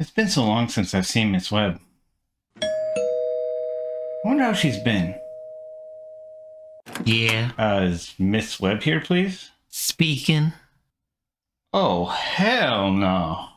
It's been so long since I've seen Miss Webb. I wonder how she's been. Yeah, Is Miss Webb here, please? speaking. Oh, hell no.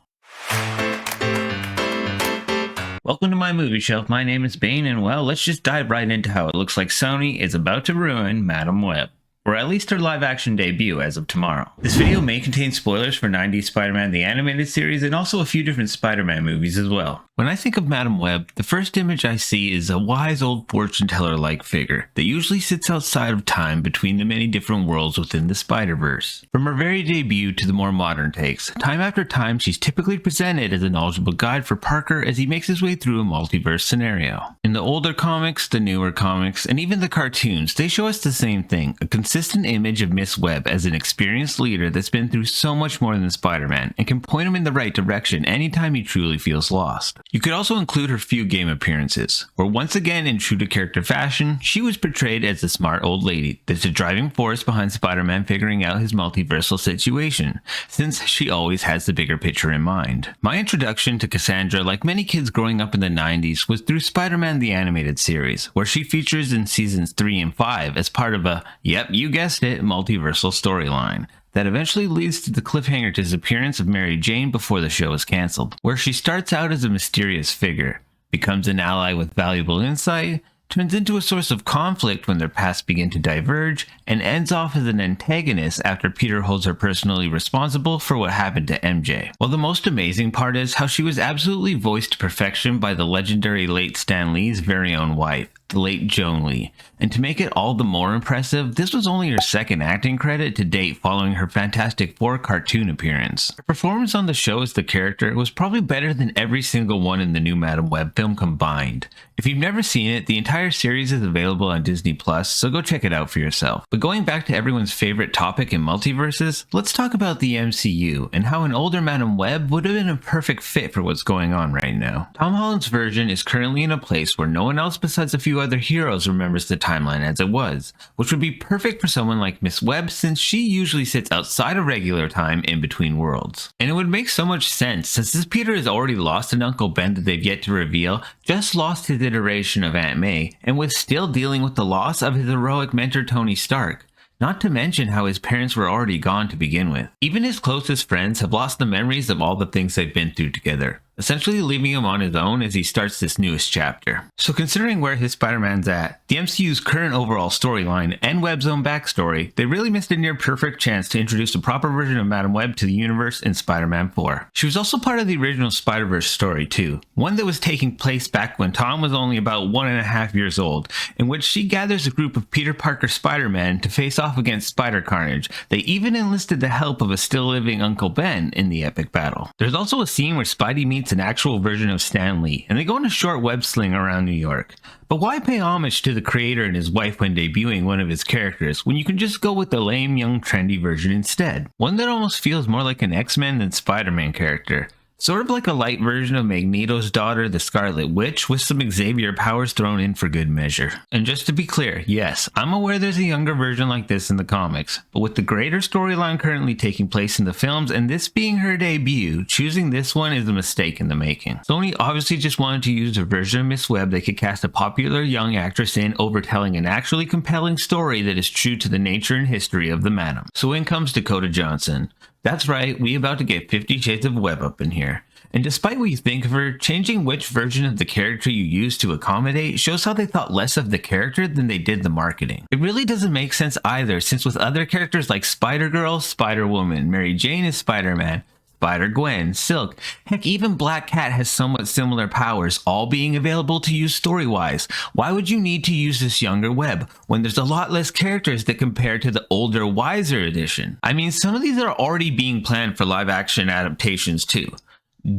Welcome to my movie shelf. My name is Bane, and well, let's just dive right into how it looks like Sony is about to ruin Madam Web. Or at least her live-action debut as of tomorrow. This video may contain spoilers for 90s Spider-Man the Animated Series and also a few different Spider-Man movies as well. When I think of Madam Web, the first image I see is a wise old fortune teller-like figure that usually sits outside of time between the many different worlds within the Spider-Verse. From her very debut to the more modern takes, time after time she's typically presented as a knowledgeable guide for Parker as he makes his way through a multiverse scenario. In the older comics, the newer comics, and even the cartoons, they show us the same thing, a consistent image of Miss Webb as an experienced leader that's been through so much more than Spider-Man and can point him in the right direction anytime he truly feels lost. You could also include her few game appearances, where once again in true to character fashion, she was portrayed as the smart old lady that's the driving force behind Spider-Man figuring out his multiversal situation, since she always has the bigger picture in mind. My introduction to Cassandra, like many kids growing up in the 90s, was through Spider-Man the Animated Series, where she features in seasons 3 and 5 as part of a, yep, you guessed it, multiversal storyline that eventually leads to the cliffhanger disappearance of Mary Jane before the show is cancelled, where she starts out as a mysterious figure, becomes an ally with valuable insight, turns into a source of conflict when their paths begin to diverge, and ends off as an antagonist after Peter holds her personally responsible for what happened to MJ. Well, the most amazing part is how she was absolutely voiced to perfection by the legendary late Stan Lee's very own wife, the late Joan Lee. And to make it all the more impressive, this was only her second acting credit to date following her Fantastic Four cartoon appearance. Her performance on the show as the character was probably better than every single one in the new Madam Web film combined. If you've never seen it, the entire series is available on Disney+, so go check it out for yourself. But going back to everyone's favorite topic in multiverses, let's talk about the MCU and how an older Madam Web would have been a perfect fit for what's going on right now. Tom Holland's version is currently in a place where no one else besides a few other heroes remembers the timeline as it was, which would be perfect for someone like Miss Webb since she usually sits outside of regular time in between worlds. And it would make so much sense since this Peter has already lost an Uncle Ben that they've yet to reveal, just lost his iteration of Aunt May, and was still dealing with the loss of his heroic mentor Tony Stark. Not to mention how his parents were already gone to begin with. Even his closest friends have lost the memories of all the things they've been through together, essentially leaving him on his own as he starts this newest chapter. So considering where his Spider-Man's at, the MCU's current overall storyline, and Webb's own backstory, they really missed a near perfect chance to introduce a proper version of Madam Web to the universe in Spider-Man 4. She was also part of the original Spider-Verse story too, one that was taking place back when Tom was only about 1.5 years old, in which she gathers a group of Peter Parker Spider-Man to face off against Spider-Carnage. They even enlisted the help of a still living Uncle Ben in the epic battle. There's also a scene where Spidey meets an actual version of Stan Lee, and they go on a short web sling around New York. But why pay homage to the creator and his wife when debuting one of his characters when you can just go with the lame, young, trendy version instead? One that almost feels more like an X-Men than Spider-Man character. Sort of like a light version of Magneto's daughter, the Scarlet Witch, with some Xavier powers thrown in for good measure. And just to be clear, yes, I'm aware there's a younger version like this in the comics, but with the greater storyline currently taking place in the films and this being her debut, choosing this one is a mistake in the making. Sony obviously just wanted to use a version of Miss Webb they could cast a popular young actress in over telling an actually compelling story that is true to the nature and history of the Madam. So in comes Dakota Johnson. That's right, we about to get 50 Shades of Webb up in here. And despite what you think of her, changing which version of the character you use to accommodate shows how they thought less of the character than they did the marketing. It really doesn't make sense either, since with other characters like Spider-Girl, Spider-Woman, Mary Jane is Spider-Man, Spider-Gwen, Silk, heck even Black Cat has somewhat similar powers, all being available to use story-wise. Why would you need to use this younger Web when there's a lot less characters that compare to the older, wiser edition? I mean, some of these are already being planned for live-action adaptations too.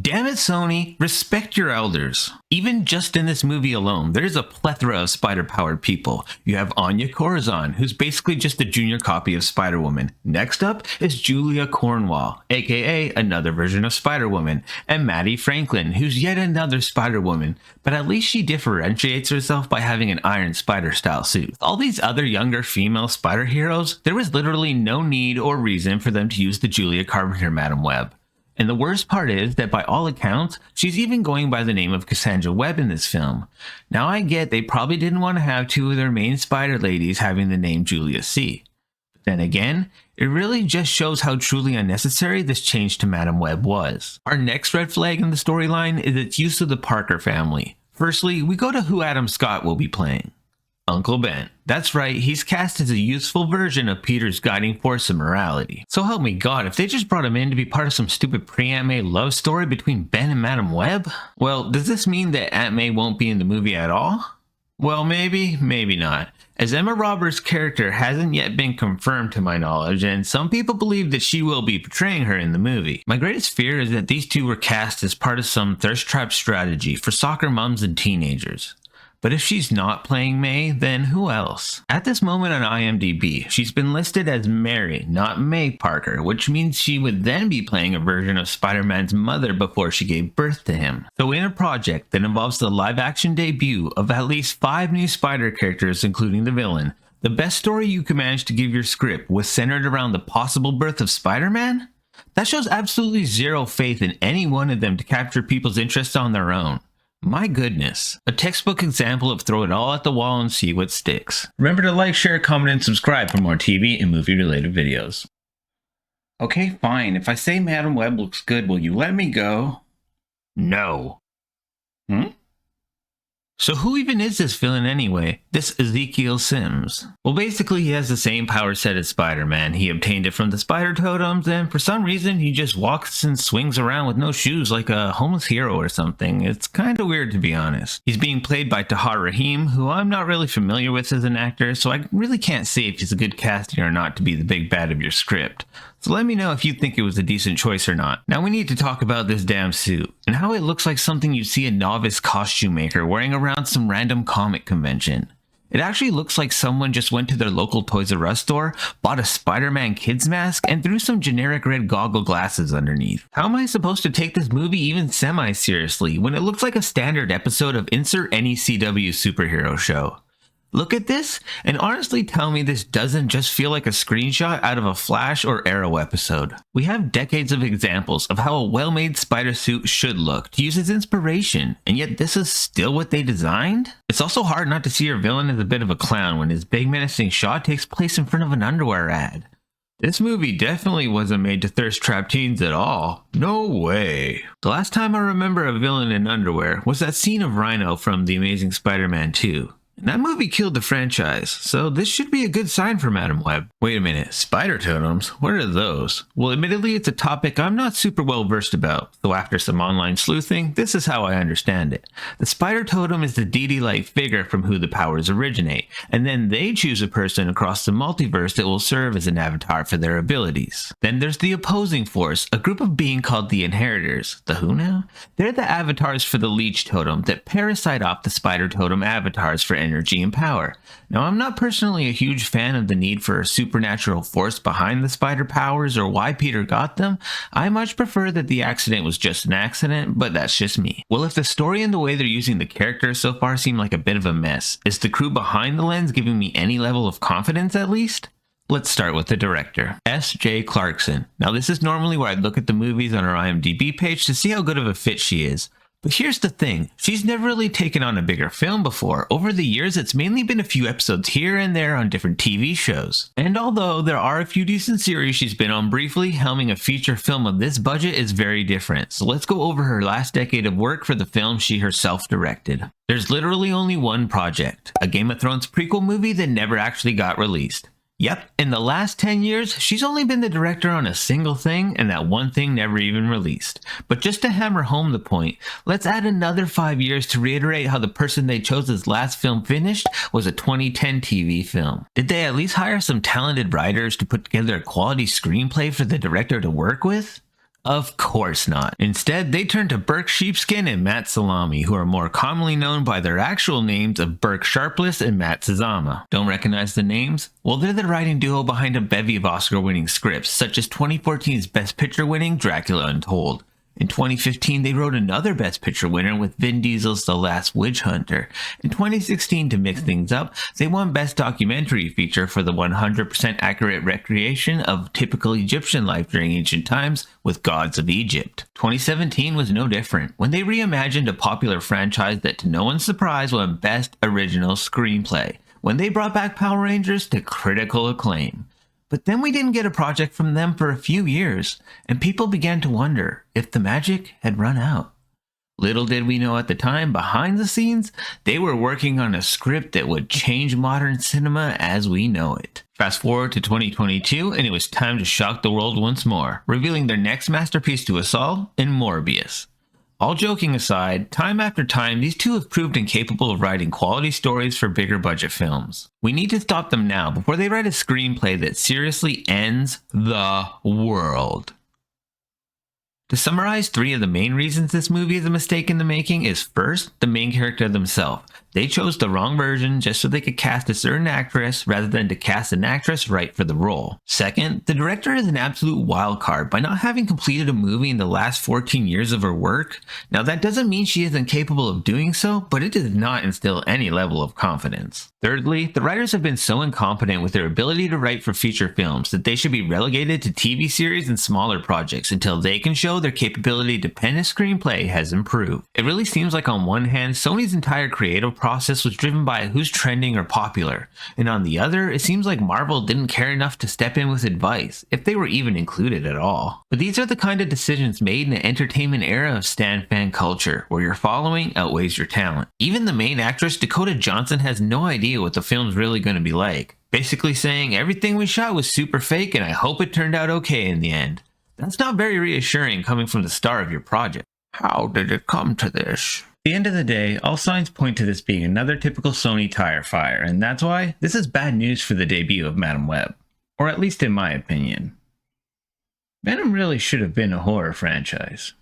Damn it, Sony, respect your elders. Even just in this movie alone, there's a plethora of spider-powered people. You have Anya Corazon, who's basically just a junior copy of Spider-Woman. Next up is Julia Cornwall, aka another version of Spider-Woman, and Maddie Franklin, who's yet another Spider-Woman, but at least she differentiates herself by having an Iron Spider-style suit. With all these other younger female spider heroes, there was literally no need or reason for them to use the Julia Carpenter Madam Web. And the worst part is that by all accounts, she's even going by the name of Cassandra Webb in this film. Now I get they probably didn't want to have two of their main spider ladies having the name Julia C. But then again, it really just shows how truly unnecessary this change to Madam Web was. Our next red flag in the storyline is its use of the Parker family. Firstly, we go to who Adam Scott will be playing. Uncle Ben. That's right, he's cast as a useful version of Peter's guiding force of morality. So help me God, if they just brought him in to be part of some stupid pre-Aunt May love story between Ben and Madam Web? Well, does this mean that Aunt May won't be in the movie at all? Well, maybe, maybe not. As Emma Roberts' character hasn't yet been confirmed to my knowledge, and some people believe that she will be portraying her in the movie. My greatest fear is that these two were cast as part of some thirst trap strategy for soccer moms and teenagers. But if she's not playing May, then who else? At this moment on IMDB, she's been listed as Mary, not May Parker, which means she would then be playing a version of Spider-Man's mother before she gave birth to him. So in a project that involves the live-action debut of at least 5 new Spider characters, including the villain, the best story you could manage to give your script was centered around the possible birth of Spider-Man? That shows absolutely zero faith in any one of them to capture people's interest on their own. My goodness. A textbook example of throw it all at the wall and see what sticks. Remember to like, share, comment, and subscribe for more TV and movie related videos. Okay, fine. If I say Madam Web looks good, will you let me go? No. So who even is this villain anyway? This Ezekiel Sims? Well, basically he has the same power set as Spider-Man. He obtained it from the Spider-Totems, and for some reason he just walks and swings around with no shoes like a homeless hero or something. It's kinda weird, to be honest. He's being played by Tahar Rahim, who I'm not really familiar with as an actor, so I really can't say if he's a good casting or not to be the big bad of your script. So let me know if you think it was a decent choice or not. Now we need to talk about this damn suit, and how it looks like something you'd see a novice costume maker wearing around some random comic convention. It actually looks like someone just went to their local Toys R Us store, bought a Spider-Man kids mask, and threw some generic red goggle glasses underneath. How am I supposed to take this movie even semi-seriously when it looks like a standard episode of insert any CW superhero show? Look at this, and honestly tell me this doesn't just feel like a screenshot out of a Flash or Arrow episode. We have decades of examples of how a well-made spider suit should look to use as inspiration, and yet this is still what they designed? It's also hard not to see your villain as a bit of a clown when his big menacing shot takes place in front of an underwear ad. This movie definitely wasn't made to thirst trap teens at all. No way. The last time I remember a villain in underwear was that scene of Rhino from The Amazing Spider-Man 2. And that movie killed the franchise, so this should be a good sign for Madam Web. Wait a minute, Spider-Totems? What are those? Well, admittedly, it's a topic I'm not super well versed about, so after some online sleuthing, this is how I understand it. The Spider-Totem is the deity-like figure from who the powers originate, and then they choose a person across the multiverse that will serve as an avatar for their abilities. Then there's the opposing force, a group of beings called the Inheritors. The who now? They're the avatars for the Leech Totem that parasite off the Spider-Totem avatars for energy and power. Now, I'm not personally a huge fan of the need for a supernatural force behind the spider powers or why Peter got them. I much prefer that the accident was just an accident, but that's just me. Well, if the story and the way they're using the characters so far seem like a bit of a mess, is the crew behind the lens giving me any level of confidence at least? Let's start with the director, S.J. Clarkson. Now, this is normally where I'd look at the movies on her IMDb page to see how good of a fit she is. But here's the thing, she's never really taken on a bigger film before. Over the years, it's mainly been a few episodes here and there on different TV shows. And although there are a few decent series she's been on briefly, helming a feature film of this budget is very different. So let's go over her last decade of work for the film she herself directed. There's literally only one project, a Game of Thrones prequel movie that never actually got released. Yep, in the last 10 years, she's only been the director on a single thing, and that one thing never even released. But just to hammer home the point, let's add another 5 years to reiterate how the person they chose as last film finished was a 2010 TV film. Did they at least hire some talented writers to put together a quality screenplay for the director to work with? Of course not. Instead, they turned to Burke Sheepskin and Matt Salami, who are more commonly known by their actual names of Burke Sharpless and Matt Sazama. Don't recognize the names? Well, they're the writing duo behind a bevy of Oscar-winning scripts, such as 2014's Best Picture winning Dracula Untold, In 2015, they wrote another Best Picture winner with Vin Diesel's The Last Witch Hunter. In 2016, to mix things up, they won Best Documentary Feature for the 100% accurate recreation of typical Egyptian life during ancient times with Gods of Egypt. 2017 was no different, when they reimagined a popular franchise that to no one's surprise won Best Original Screenplay, when they brought back Power Rangers to critical acclaim. But then we didn't get a project from them for a few years, and people began to wonder if the magic had run out. Little did we know at the time, behind the scenes, they were working on a script that would change modern cinema as we know it. Fast forward to 2022, and it was time to shock the world once more, revealing their next masterpiece to us all in Morbius. All joking aside, time after time, these two have proved incapable of writing quality stories for bigger budget films. We need to stop them now before they write a screenplay that seriously ends the world. To summarize, 3 of the main reasons this movie is a mistake in the making is first, the main character themselves. They chose the wrong version just so they could cast a certain actress rather than to cast an actress right for the role. Second, the director is an absolute wild card by not having completed a movie in the last 14 years of her work. Now that doesn't mean she is incapable of doing so, but it does not instill any level of confidence. Thirdly, the writers have been so incompetent with their ability to write for feature films that they should be relegated to TV series and smaller projects until they can show their capability to pen a screenplay has improved. It really seems like on one hand, Sony's entire creative process was driven by who's trending or popular, and on the other, it seems like Marvel didn't care enough to step in with advice, if they were even included at all. But these are the kind of decisions made in the entertainment era of stan fan culture, where your following outweighs your talent. Even the main actress, Dakota Johnson, has no idea what the film's really going to be like, basically saying everything we shot was super fake and I hope it turned out okay in the end. That's not very reassuring coming from the star of your project. How did it come to this? At the end of the day, all signs point to this being another typical Sony tire fire, and that's why this is bad news for the debut of Madam Web. Or at least in my opinion. Venom really should have been a horror franchise.